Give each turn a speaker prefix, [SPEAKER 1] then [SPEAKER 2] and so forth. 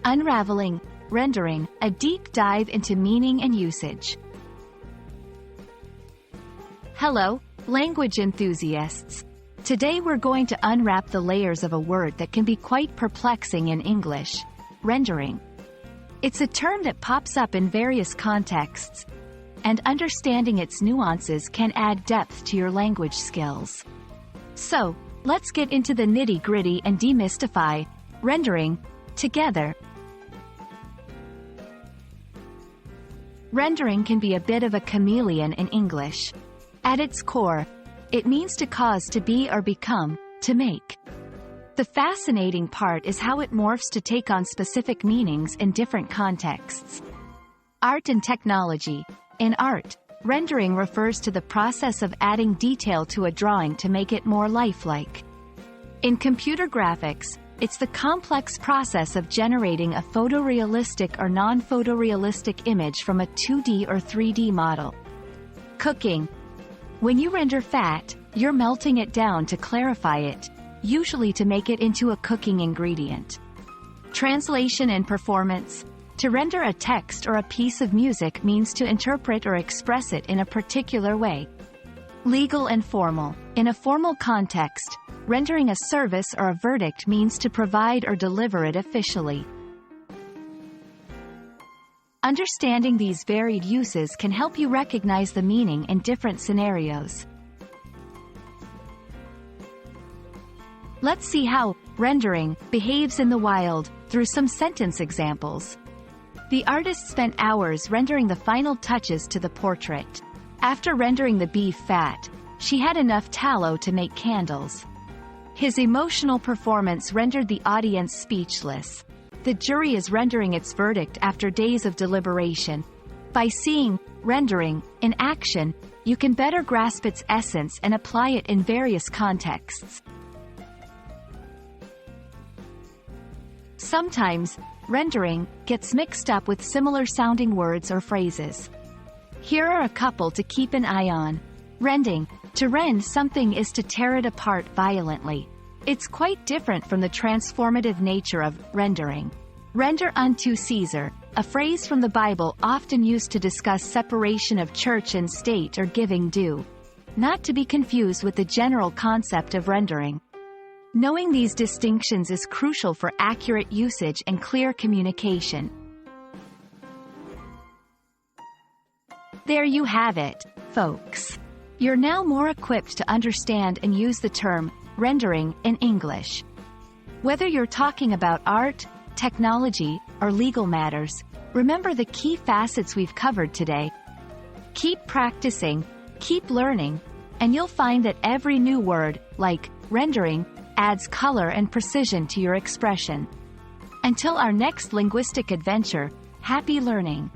[SPEAKER 1] Unraveling Rendering, a deep dive into meaning and usage. Hello, language enthusiasts. Today we're going to unwrap the layers of a word that can be quite perplexing in English: rendering. It's a term that pops up in various contexts, and understanding its nuances can add depth to your language skills. So, let's get into the nitty-gritty and demystify rendering together. Rendering can be a bit of a chameleon in English. At its core, it means to cause to be or become, to make. The fascinating part is how it morphs to take on specific meanings in different contexts. Art and technology. In art, rendering refers to the process of adding detail to a drawing to make it more lifelike. In computer graphics, it's the complex process of generating a photorealistic or non-photorealistic image from a 2D or 3D model. Cooking. When you render fat, you're melting it down to clarify it, usually to make it into a cooking ingredient. Translation and performance. To render a text or a piece of music means to interpret or express it in a particular way. Legal and formal. In a formal context, rendering a service or a verdict means to provide or deliver it officially. Understanding these varied uses can help you recognize the meaning in different scenarios. Let's see how rendering behaves in the wild through some sentence examples. The artist spent hours rendering the final touches to the portrait. After rendering the beef fat, she had enough tallow to make candles. His emotional performance rendered the audience speechless. The jury is rendering its verdict after days of deliberation. By seeing rendering in action, you can better grasp its essence and apply it in various contexts. Sometimes, rendering gets mixed up with similar-sounding words or phrases. Here are a couple to keep an eye on. Rending. To rend something is to tear it apart violently. It's quite different from the transformative nature of rendering. Render unto Caesar, a phrase from the Bible often used to discuss separation of church and state or giving due. Not to be confused with the general concept of rendering. Knowing these distinctions is crucial for accurate usage and clear communication. There you have it, folks. You're now more equipped to understand and use the term rendering in English. Whether you're talking about art, technology, or legal matters, remember the key facets we've covered today. Keep practicing, keep learning, and you'll find that every new word, like rendering, adds color and precision to your expression. Until our next linguistic adventure, happy learning!